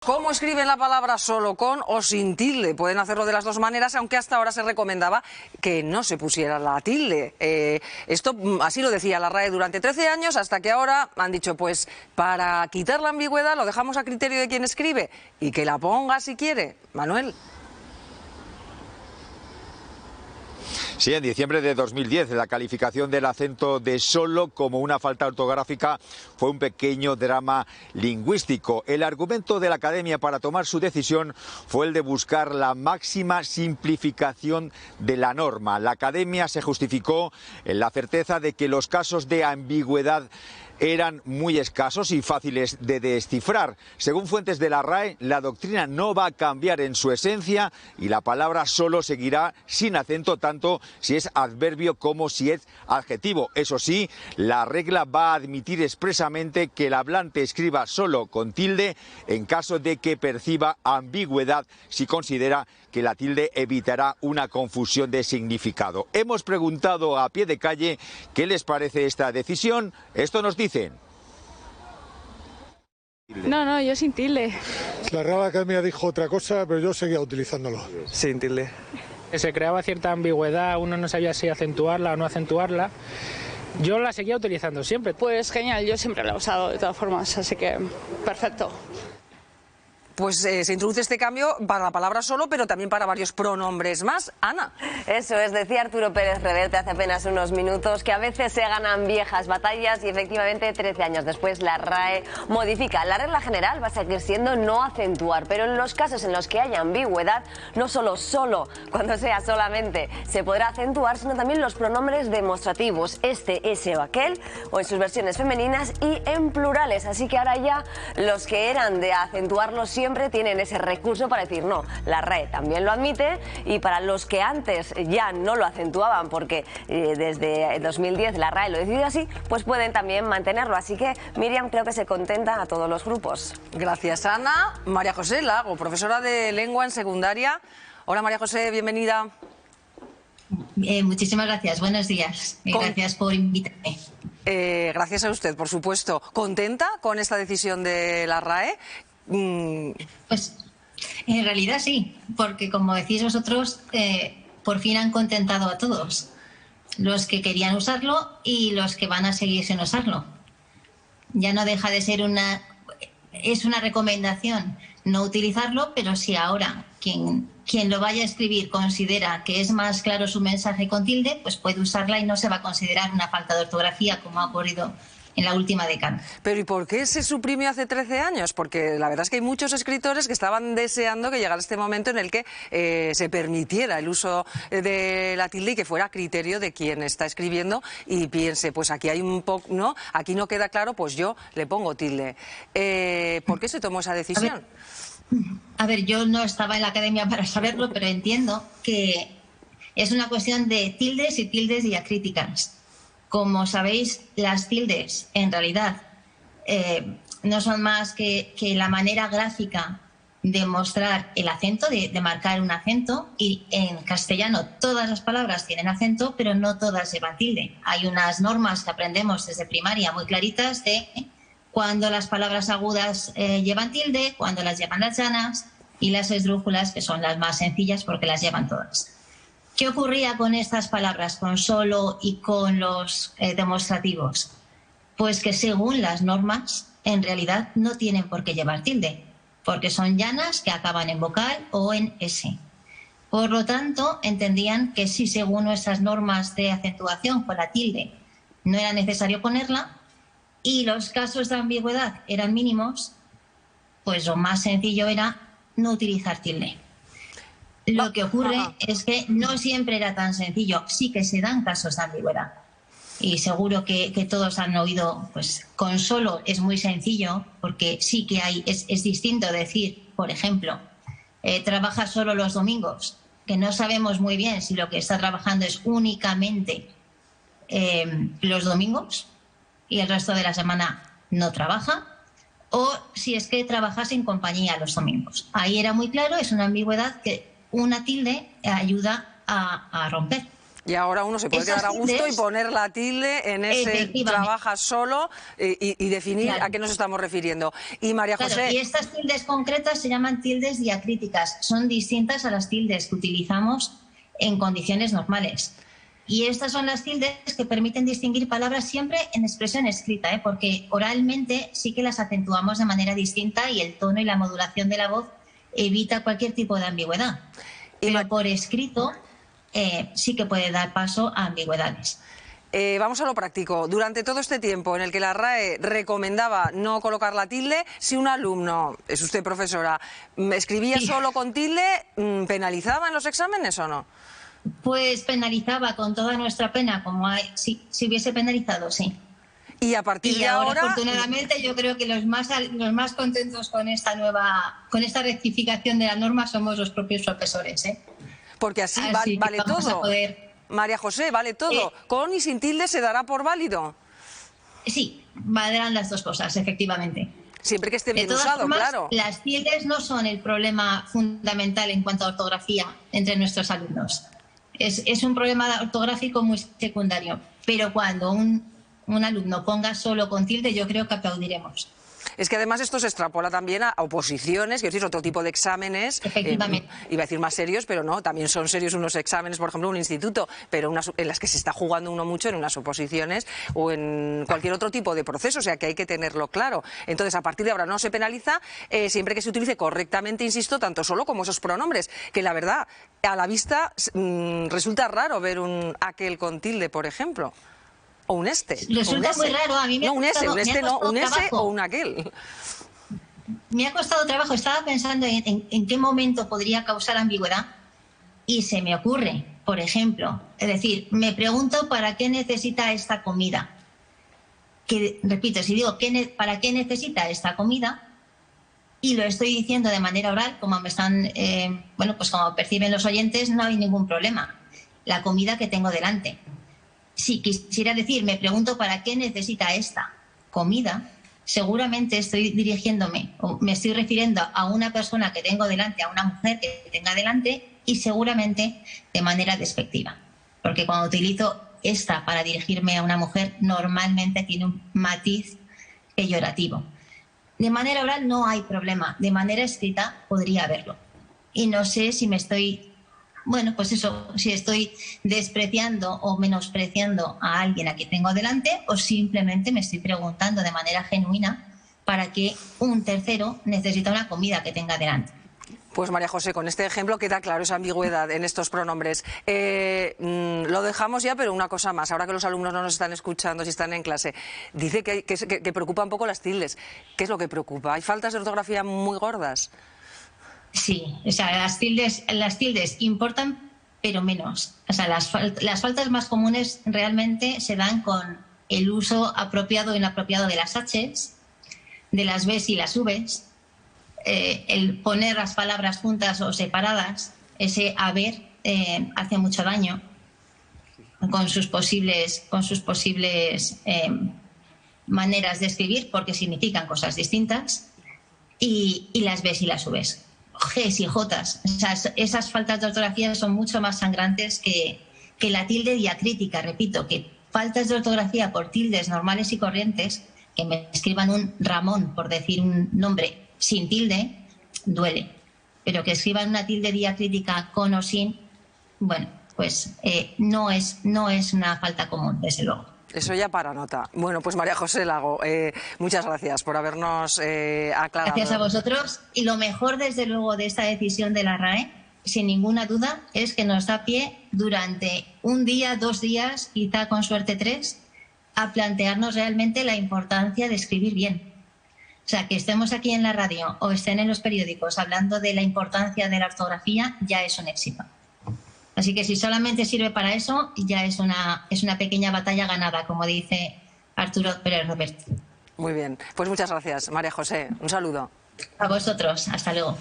¿Cómo escriben la palabra solo, con o sin tilde? Pueden hacerlo de las dos maneras, aunque hasta ahora se recomendaba que no se pusiera la tilde. Esto así lo decía la RAE durante 13 años, hasta que ahora han dicho, pues para quitar la ambigüedad lo dejamos a criterio de quien escribe y que la ponga si quiere. Manuel. Sí, en diciembre de 2010 la calificación del acento de solo como una falta ortográfica fue un pequeño drama lingüístico. El argumento de la Academia para tomar su decisión fue el de buscar la máxima simplificación de la norma. La Academia se justificó en la certeza de que los casos de ambigüedad eran muy escasos y fáciles de descifrar. Según fuentes de la RAE, la doctrina no va a cambiar en su esencia y la palabra solo seguirá sin acento tanto si es adverbio como si es adjetivo. Eso sí, la regla va a admitir expresamente que el hablante escriba solo con tilde en caso de que perciba ambigüedad si considera que la tilde evitará una confusión de significado. Hemos preguntado a pie de calle qué les parece esta decisión. Esto nos dicen. No, yo sin tilde. La Real Academia dijo otra cosa, pero yo seguía utilizándolo. Sin tilde. Se creaba cierta ambigüedad, uno no sabía si acentuarla o no acentuarla. Yo la seguía utilizando siempre. Pues genial, yo siempre la he usado de todas formas, así que perfecto. Pues se introduce este cambio para la palabra solo, pero también para varios pronombres más. Ana. Eso es, decía Arturo Pérez Reverte hace apenas unos minutos que a veces se ganan viejas batallas y efectivamente 13 años después la RAE modifica. La regla general va a seguir siendo no acentuar, pero en los casos en los que haya ambigüedad, no solo cuando sea solamente se podrá acentuar, sino también los pronombres demostrativos, este, ese o aquel, o en sus versiones femeninas y en plurales. Así que ahora ya los que eran de acentuarlos siempre tienen ese recurso para decir no, la RAE también lo admite, y para los que antes ya no lo acentuaban porque desde 2010 la RAE lo decidió así, pues pueden también mantenerlo. Así que Miriam, creo que se contenta a todos los grupos. Gracias, Ana. María José Lago, profesora de lengua en secundaria. Hola, María José, bienvenida. Muchísimas gracias, buenos días. Gracias por invitarme. Gracias a usted, por supuesto. ¿Contenta con esta decisión de la RAE? Pues en realidad sí, porque como decís vosotros, por fin han contentado a todos, los que querían usarlo y los que van a seguir sin usarlo. Ya no deja de ser es una recomendación no utilizarlo, pero si ahora quien lo vaya a escribir considera que es más claro su mensaje con tilde, pues puede usarla y no se va a considerar una falta de ortografía como ha ocurrido en la última década. Pero ¿y por qué se suprimió hace 13 años? Porque la verdad es que hay muchos escritores que estaban deseando que llegara este momento en el que se permitiera el uso de la tilde y que fuera a criterio de quien está escribiendo y piense, pues aquí hay un poco, ¿no? Aquí no queda claro, pues yo le pongo tilde. ¿Por qué se tomó esa decisión? A ver, yo no estaba en la Academia para saberlo, pero entiendo que es una cuestión de tildes y diacríticas. Como sabéis, las tildes en realidad no son más que la manera gráfica de mostrar el acento, de marcar un acento, y en castellano todas las palabras tienen acento, pero no todas llevan tilde. Hay unas normas que aprendemos desde primaria muy claritas de cuando las palabras agudas llevan tilde, cuando las llevan las llanas, y las esdrújulas, que son las más sencillas porque las llevan todas. ¿Qué ocurría con estas palabras, con solo y con los demostrativos? Pues que según las normas, en realidad no tienen por qué llevar tilde, porque son llanas que acaban en vocal o en S. Por lo tanto, entendían que si según nuestras normas de acentuación con la tilde no era necesario ponerla y los casos de ambigüedad eran mínimos, pues lo más sencillo era no utilizar tilde. Lo que ocurre es que no siempre era tan sencillo, sí que se dan casos de ambigüedad. Y seguro que todos han oído, pues con solo es muy sencillo, porque sí que es distinto decir, por ejemplo, trabaja solo los domingos, que no sabemos muy bien si lo que está trabajando es únicamente los domingos y el resto de la semana no trabaja, o si es que trabajas en compañía los domingos. Ahí era muy claro, es una ambigüedad que una tilde ayuda a romper. Y ahora uno se puede quedar a gusto y poner la tilde en ese trabajas solo y definir a qué nos estamos refiriendo. Y María José... Y estas tildes concretas se llaman tildes diacríticas. Son distintas a las tildes que utilizamos en condiciones normales. Y estas son las tildes que permiten distinguir palabras siempre en expresión escrita, porque oralmente sí que las acentuamos de manera distinta y el tono y la modulación de la voz evita cualquier tipo de ambigüedad. Pero por escrito sí que puede dar paso a ambigüedades. Vamos a lo práctico. Durante todo este tiempo en el que la RAE recomendaba no colocar la tilde, si un alumno, es usted profesora, escribía solo con tilde, ¿penalizaba en los exámenes o no? Pues penalizaba con toda nuestra pena, si hubiese penalizado, sí. Y a partir de ahora, afortunadamente, yo creo que los más contentos con esta rectificación de la norma somos los propios profesores, Porque así vale todo. María José, vale todo. Con y sin tilde se dará por válido. Sí, valdrán las dos cosas, efectivamente. Siempre que esté bien usado, formas, claro. Las tildes no son el problema fundamental en cuanto a ortografía entre nuestros alumnos. Es un problema ortográfico muy secundario, pero cuando un alumno ponga solo con tilde, yo creo que aplaudiremos. Es que además esto se extrapola también a oposiciones, quiero decir, otro tipo de exámenes. Efectivamente. Iba a decir más serios, pero no, también son serios unos exámenes, por ejemplo, un instituto, pero en las que se está jugando uno mucho en unas oposiciones o en cualquier otro tipo de proceso, o sea que hay que tenerlo claro. Entonces, a partir de ahora no se penaliza siempre que se utilice correctamente, insisto, tanto solo como esos pronombres, que la verdad, a la vista resulta raro ver un aquel con tilde, por ejemplo. O un este. Resulta muy raro, a mí me ha costado, un ese o un aquel. Me ha costado trabajo, estaba pensando en qué momento podría causar ambigüedad y se me ocurre, por ejemplo, es decir, me pregunto para qué necesita esta comida. Que, repito, si digo para qué necesita esta comida y lo estoy diciendo de manera oral, como me están, pues como perciben los oyentes, no hay ningún problema. La comida que tengo delante. Si quisiera decir, me pregunto para qué necesita esta comida, seguramente estoy dirigiéndome o me estoy refiriendo a una persona que tengo delante, a una mujer que tenga delante y seguramente de manera despectiva. Porque cuando utilizo esta para dirigirme a una mujer, normalmente tiene un matiz peyorativo. De manera oral no hay problema, de manera escrita podría haberlo. Y no sé si me estoy... pues eso, si estoy despreciando o menospreciando a alguien a quien tengo delante o simplemente me estoy preguntando de manera genuina para qué un tercero necesita una comida que tenga delante. Pues María José, con este ejemplo queda claro esa ambigüedad en estos pronombres. Lo dejamos ya, pero una cosa más. Ahora que los alumnos no nos están escuchando, si están en clase, dice que preocupa un poco las tildes. ¿Qué es lo que preocupa? ¿Hay faltas de ortografía muy gordas? Sí, o sea, las tildes importan, pero menos. O sea, las faltas más comunes realmente se dan con el uso apropiado o inapropiado de las H's, de las B's y las V's, el poner las palabras juntas o separadas, ese haber hace mucho daño con sus posibles maneras de escribir, porque significan cosas distintas, y las B's y las V's. Gs y Js, o sea, esas faltas de ortografía son mucho más sangrantes que la tilde diacrítica. Repito, que faltas de ortografía por tildes normales y corrientes, que me escriban un Ramón por decir un nombre sin tilde, duele. Pero que escriban una tilde diacrítica con o sin, pues no es una falta común, desde luego. Eso ya para nota. Bueno, pues María José Lago, muchas gracias por habernos aclarado. Gracias a vosotros. Y lo mejor, desde luego, de esta decisión de la RAE, sin ninguna duda, es que nos da pie durante un día, 2 días, quizá con suerte 3, a plantearnos realmente la importancia de escribir bien. O sea, que estemos aquí en la radio o estén en los periódicos hablando de la importancia de la ortografía, ya es un éxito. Así que si solamente sirve para eso, ya es una pequeña batalla ganada, como dice Arturo Pérez Reverte. Muy bien, pues muchas gracias, María José. Un saludo. A vosotros, hasta luego.